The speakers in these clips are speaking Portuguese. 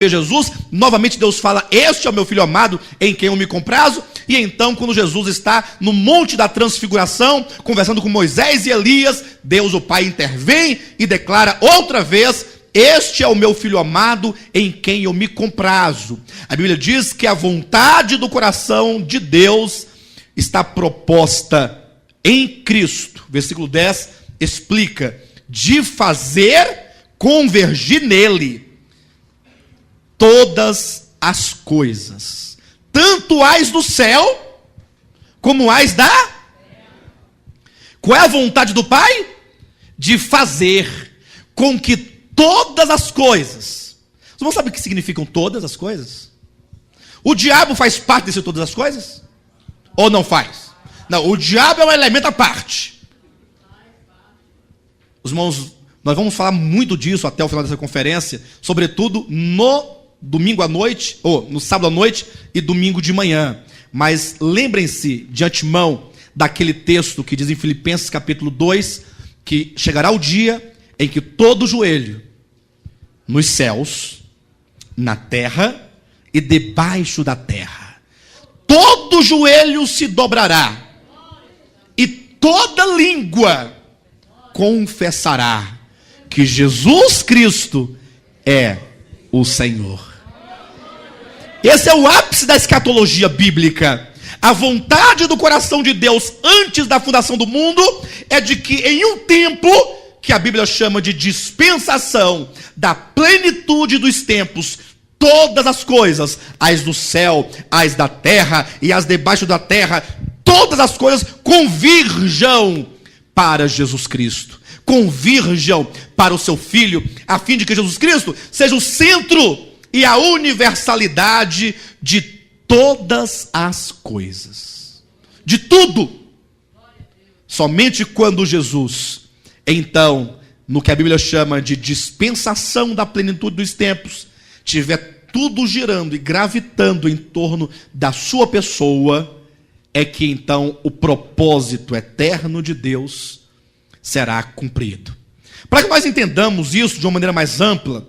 Jesus, novamente Deus fala: este é o meu filho amado, em quem eu me comprazo. E então, quando Jesus está no monte da transfiguração, conversando com Moisés e Elias, Deus o Pai intervém e declara outra vez: este é o meu filho amado, em quem eu me comprazo. A Bíblia diz que a vontade do coração de Deus está proposta em Cristo. Versículo 10 explica: de fazer convergir nele todas as coisas, tanto as do céu, como as da... Qual é a vontade do Pai? De fazer com que todas as coisas... Vocês não sabem o que significam todas as coisas? O diabo faz parte desse todas as coisas? Ou não faz? Não, o diabo é um elemento à parte. Os irmãos, nós vamos falar muito disso até o final dessa conferência, sobretudo no domingo à noite, ou no sábado à noite e domingo de manhã. Mas lembrem-se de antemão daquele texto que diz em Filipenses capítulo 2, que chegará o dia em que todo joelho, nos céus, na terra e debaixo da terra, todo joelho se dobrará e toda língua confessará que Jesus Cristo é o Senhor. Esse é o ápice da escatologia bíblica. A vontade do coração de Deus antes da fundação do mundo é de que em um tempo que a Bíblia chama de dispensação da plenitude dos tempos, todas as coisas, as do céu, as da terra e as debaixo da terra, todas as coisas convirjam para Jesus Cristo, convirjam para o seu Filho, a fim de que Jesus Cristo seja o centro e a universalidade de todas as coisas, de tudo. Somente quando Jesus, então, no que a Bíblia chama de dispensação da plenitude dos tempos, tiver tudo girando e gravitando em torno da sua pessoa, é que então o propósito eterno de Deus será cumprido. Para que nós entendamos isso de uma maneira mais ampla,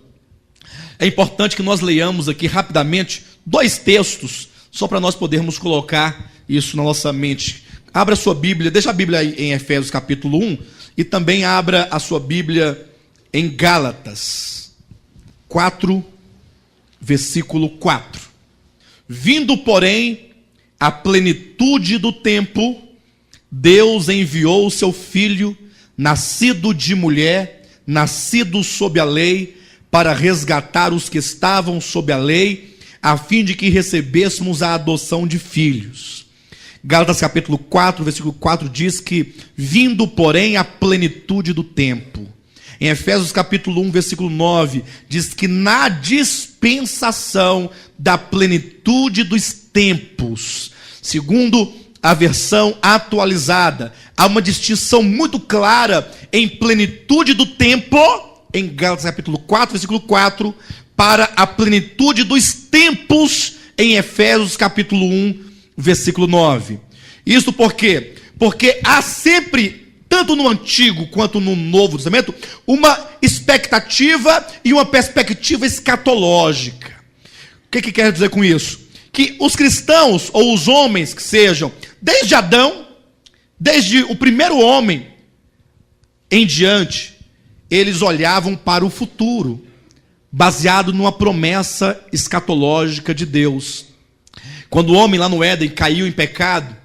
é importante que nós leiamos aqui rapidamente 2 textos, só para nós podermos colocar isso na nossa mente. Abra a sua Bíblia, deixa a Bíblia aí em Efésios capítulo 1, e também abra a sua Bíblia em Gálatas 4, versículo 4. Vindo, porém, a plenitude do tempo, Deus enviou o seu Filho, nascido de mulher, nascido sob a lei, para resgatar os que estavam sob a lei, a fim de que recebêssemos a adoção de filhos. Gálatas capítulo 4, versículo 4 diz que, vindo, porém, a plenitude do tempo. Em Efésios capítulo 1, versículo 9, diz que na dispensação da plenitude dos tempos, segundo a versão atualizada, há uma distinção muito clara em plenitude do tempo, em Gálatas capítulo 4, versículo 4, para a plenitude dos tempos, em Efésios capítulo 1, versículo 9. Isso por quê? Porque há sempre, tanto no Antigo quanto no Novo Testamento, uma expectativa e uma perspectiva escatológica. O que quer dizer com isso? Que os cristãos, ou os homens que sejam, desde Adão, desde o primeiro homem em diante, eles olhavam para o futuro, baseado numa promessa escatológica de Deus. Quando o homem lá no Éden caiu em pecado,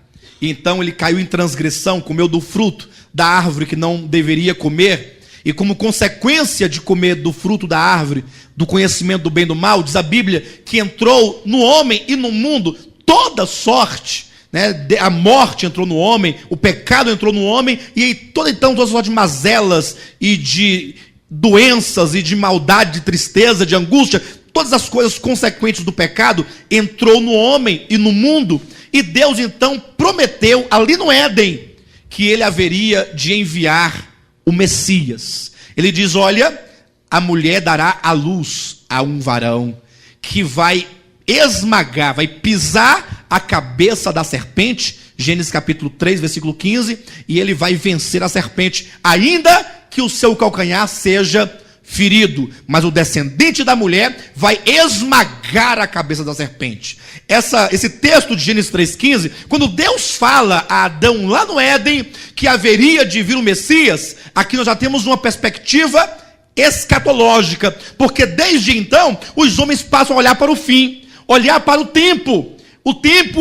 então ele caiu em transgressão, comeu do fruto da árvore que não deveria comer, e como consequência de comer do fruto da árvore, do conhecimento do bem e do mal, diz a Bíblia que entrou no homem e no mundo toda sorte, né? A morte entrou no homem, o pecado entrou no homem, e toda sorte de mazelas e de doenças e de maldade, de tristeza, de angústia, todas as coisas consequentes do pecado entrou no homem e no mundo. E Deus então prometeu ali no Éden que ele haveria de enviar o Messias. Ele diz: olha, a mulher dará à luz a um varão que vai esmagar, vai pisar a cabeça da serpente, Gênesis capítulo 3, versículo 15, e ele vai vencer a serpente, ainda que o seu calcanhar seja ferido, mas o descendente da mulher vai esmagar a cabeça da serpente. Esse texto de Gênesis 3,15, quando Deus fala a Adão lá no Éden que haveria de vir o Messias, aqui nós já temos uma perspectiva escatológica, porque desde então os homens passam a olhar para o fim, olhar para o tempo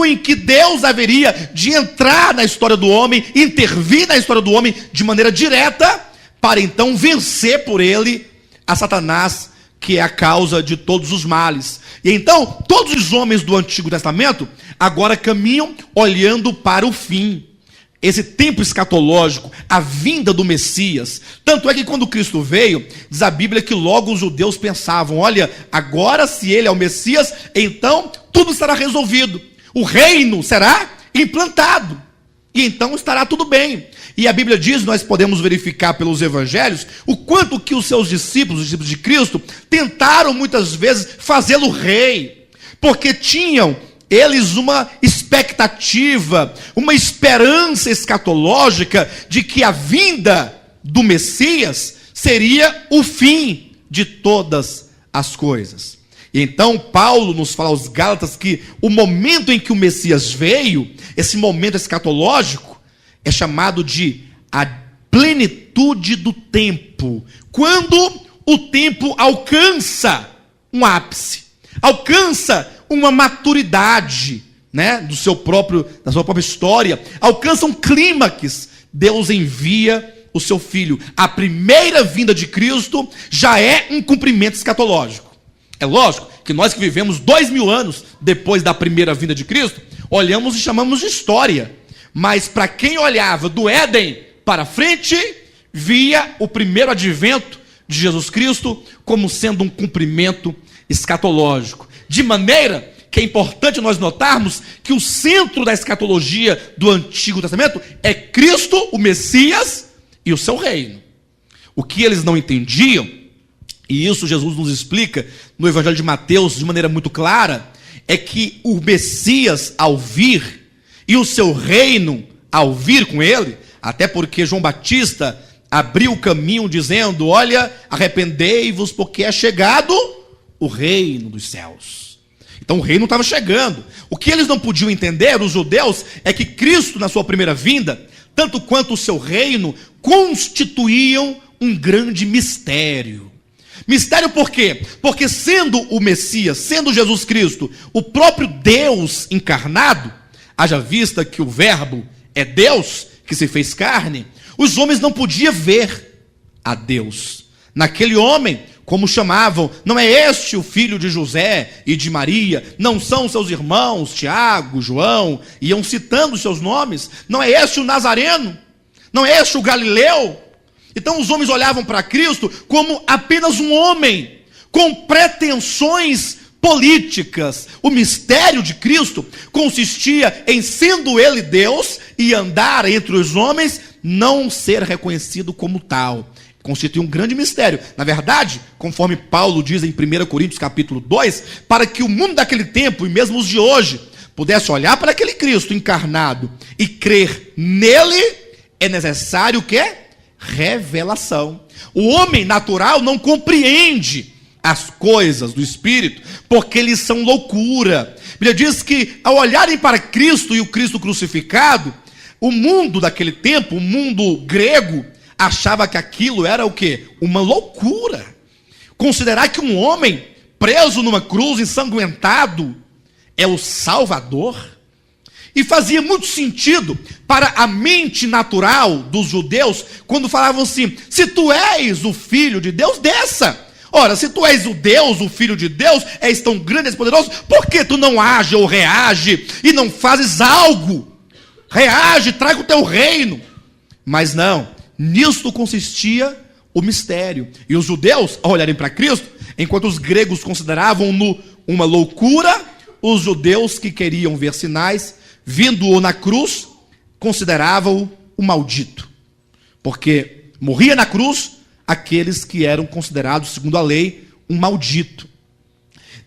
em que Deus haveria de entrar na história do homem, intervir na história do homem de maneira direta, para então vencer por ele a Satanás, que é a causa de todos os males. E então, todos os homens do Antigo Testamento agora caminham olhando para o fim. Esse tempo escatológico, a vinda do Messias. Tanto é que quando Cristo veio, diz a Bíblia que logo os judeus pensavam, olha, agora se ele é o Messias, então tudo estará resolvido. O reino será implantado. E então estará tudo bem. E a Bíblia diz, nós podemos verificar pelos evangelhos, o quanto que os seus discípulos, os discípulos de Cristo, tentaram muitas vezes fazê-lo rei, porque tinham eles uma expectativa, uma esperança escatológica de que a vinda do Messias seria o fim de todas as coisas. E então Paulo nos fala aos Gálatas que o momento em que o Messias veio, esse momento escatológico, é chamado de a plenitude do tempo. Quando o tempo alcança um ápice, alcança uma maturidade, né, da sua própria história, alcança um clímax, Deus envia o seu Filho. A primeira vinda de Cristo já é um cumprimento escatológico. É lógico que nós que vivemos 2000 anos depois da primeira vinda de Cristo, olhamos e chamamos de história. Mas para quem olhava do Éden para frente, via o primeiro advento de Jesus Cristo como sendo um cumprimento escatológico. De maneira que é importante nós notarmos que o centro da escatologia do Antigo Testamento é Cristo, o Messias e o seu reino. O que eles não entendiam, e isso Jesus nos explica no Evangelho de Mateus de maneira muito clara, é que o Messias, ao vir, e o seu reino, ao vir com ele, até porque João Batista abriu o caminho dizendo, olha, arrependei-vos porque é chegado o reino dos céus. Então o reino estava chegando. O que eles não podiam entender, os judeus, é que Cristo na sua primeira vinda, tanto quanto o seu reino, constituíam um grande mistério. Mistério por quê? Porque sendo o Messias, sendo Jesus Cristo, o próprio Deus encarnado, haja vista que o verbo é Deus, que se fez carne, os homens não podiam ver a Deus. Naquele homem, como chamavam, não é este o filho de José e de Maria? Não são seus irmãos, Tiago, João? Iam citando os seus nomes. Não é este o Nazareno? Não é este o Galileu? Então os homens olhavam para Cristo como apenas um homem, com pretensões políticas. O mistério de Cristo consistia em, sendo ele Deus e andar entre os homens, não ser reconhecido como tal. Constitui um grande mistério. Na verdade, conforme Paulo diz em 1 Coríntios capítulo 2, para que o mundo daquele tempo, e mesmo os de hoje, pudesse olhar para aquele Cristo encarnado e crer nele, é necessário o quê? Revelação. O homem natural não compreende as coisas do Espírito, porque eles são loucura. A Bíblia diz que ao olharem para Cristo e o Cristo crucificado, o mundo daquele tempo, o mundo grego, achava que aquilo era o quê? Uma loucura. Considerar que um homem preso numa cruz, ensanguentado, é o Salvador. E fazia muito sentido para a mente natural dos judeus, quando falavam assim, se tu és o Filho de Deus, desça. Ora, se tu és o Deus, o Filho de Deus, és tão grande e poderoso, por que tu não age ou reage e não fazes algo? Reage, traga o teu reino. Mas não, nisto consistia o mistério. E os judeus, ao olharem para Cristo, enquanto os gregos consideravam-no uma loucura, os judeus que queriam ver sinais, vindo-o na cruz, consideravam-o um maldito. Porque morria na cruz aqueles que eram considerados, segundo a lei, um maldito.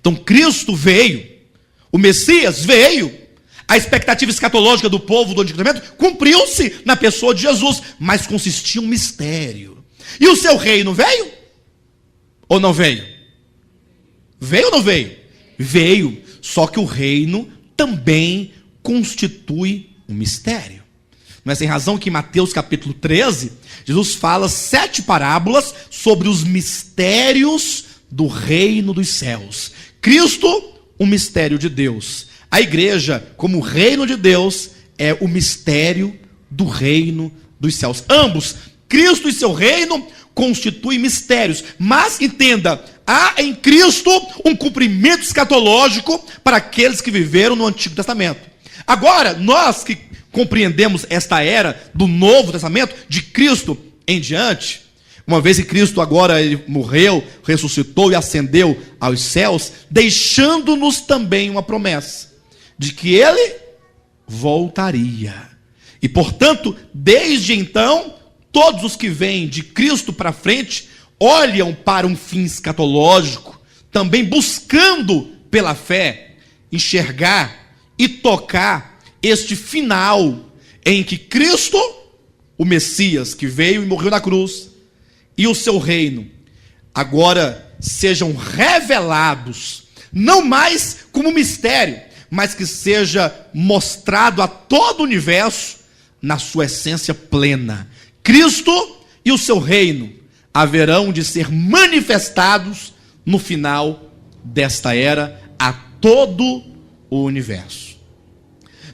Então Cristo veio, o Messias veio, a expectativa escatológica do povo do Antigo Testamento cumpriu-se na pessoa de Jesus, mas consistia um mistério. E o seu reino veio? Ou não veio? Veio ou não veio? Veio. Só que o reino também constitui um mistério. Não é sem razão que em Mateus capítulo 13, Jesus fala 7 parábolas sobre os mistérios do reino dos céus. Cristo, o mistério de Deus. A igreja, como reino de Deus, é o mistério do reino dos céus. Ambos, Cristo e seu reino, constituem mistérios. Mas, entenda, há em Cristo um cumprimento escatológico para aqueles que viveram no Antigo Testamento. Agora, nós que compreendemos esta era do Novo Testamento, de Cristo em diante, uma vez que Cristo agora ele morreu, ressuscitou e ascendeu aos céus, deixando-nos também uma promessa de que ele voltaria. E portanto, desde então, todos os que vêm de Cristo para frente olham para um fim escatológico, também buscando pela fé enxergar e tocar este final em que Cristo, o Messias que veio e morreu na cruz, e o seu reino agora sejam revelados, não mais como mistério, mas que seja mostrado a todo o universo na sua essência plena. Cristo e o seu reino haverão de ser manifestados no final desta era a todo o universo.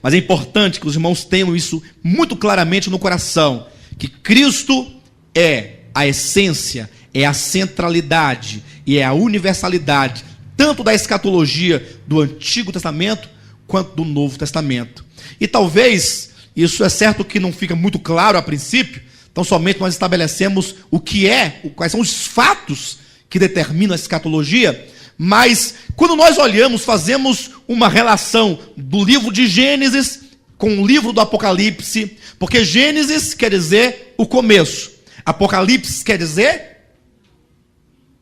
Mas é importante que os irmãos tenham isso muito claramente no coração, que Cristo é a essência, é a centralidade e é a universalidade, tanto da escatologia do Antigo Testamento, quanto do Novo Testamento. E talvez, isso é certo que não fica muito claro a princípio, então somente nós estabelecemos o que é, quais são os fatos que determinam a escatologia, mas quando nós olhamos, fazemos uma relação do livro de Gênesis com o livro do Apocalipse, porque Gênesis quer dizer o começo, Apocalipse quer dizer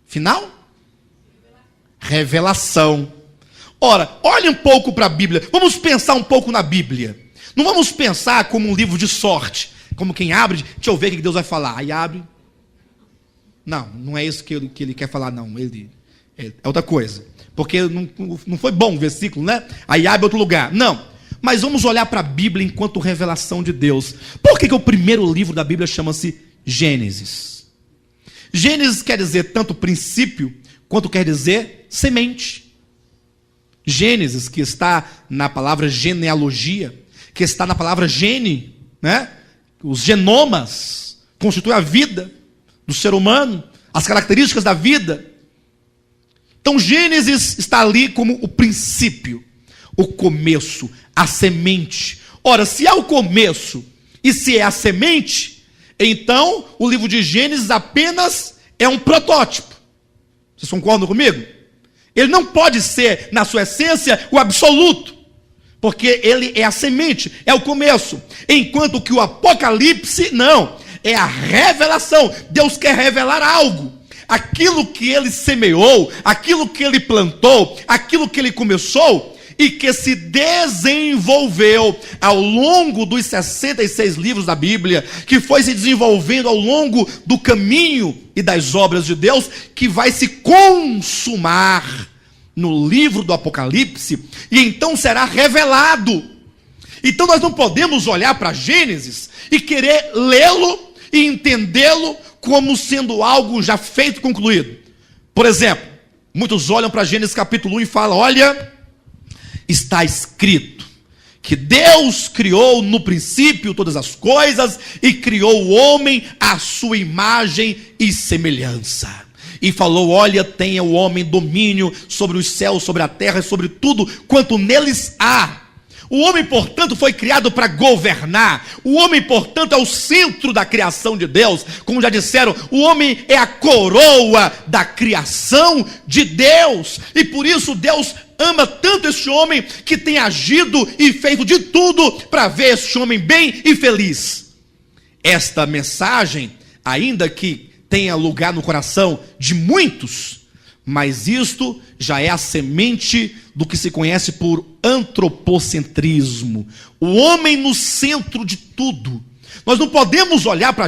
final? Revelação. Ora, olhe um pouco para a Bíblia, vamos pensar um pouco na Bíblia. Não vamos pensar como um livro de sorte, como quem abre, deixa eu ver o que Deus vai falar. Aí abre. Não, não é isso que ele quer falar, não. É outra coisa. Porque não foi bom o versículo, né? Aí abre outro lugar. Não. Mas vamos olhar para a Bíblia enquanto revelação de Deus. Por que o primeiro livro da Bíblia chama-se Gênesis? Gênesis quer dizer tanto princípio, quanto quer dizer semente. Gênesis, que está na palavra genealogia, que está na palavra gene, né? Os genomas constituem a vida do ser humano, as características da vida. Então Gênesis está ali como o princípio, o começo, a semente. Ora, se é o começo e se é a semente, então o livro de Gênesis apenas é um protótipo. Vocês concordam comigo? Ele não pode ser, na sua essência, o absoluto, porque ele é a semente, é o começo. Enquanto que o Apocalipse, não, é a revelação. Deus quer revelar algo. Aquilo que ele semeou, aquilo que ele plantou, aquilo que ele começou e que se desenvolveu ao longo dos 66 livros da Bíblia, que foi se desenvolvendo ao longo do caminho e das obras de Deus, que vai se consumar no livro do Apocalipse, e então será revelado. Então nós não podemos olhar para Gênesis e querer lê-lo e entendê-lo como sendo algo já feito e concluído. Por exemplo, muitos olham para Gênesis capítulo 1 e falam, olha, está escrito que Deus criou no princípio todas as coisas e criou o homem à sua imagem e semelhança. E falou, olha, tenha o homem domínio sobre os céus, sobre a terra e sobre tudo quanto neles há. O homem, portanto, foi criado para governar. O homem, portanto, é o centro da criação de Deus. Como já disseram, o homem é a coroa da criação de Deus. E por isso Deus ama tanto este homem que tem agido e feito de tudo para ver este homem bem e feliz. Esta mensagem, ainda que tenha lugar no coração de muitos, mas isto já é a semente do que se conhece por antropocentrismo. O homem no centro de tudo. Nós não podemos olhar para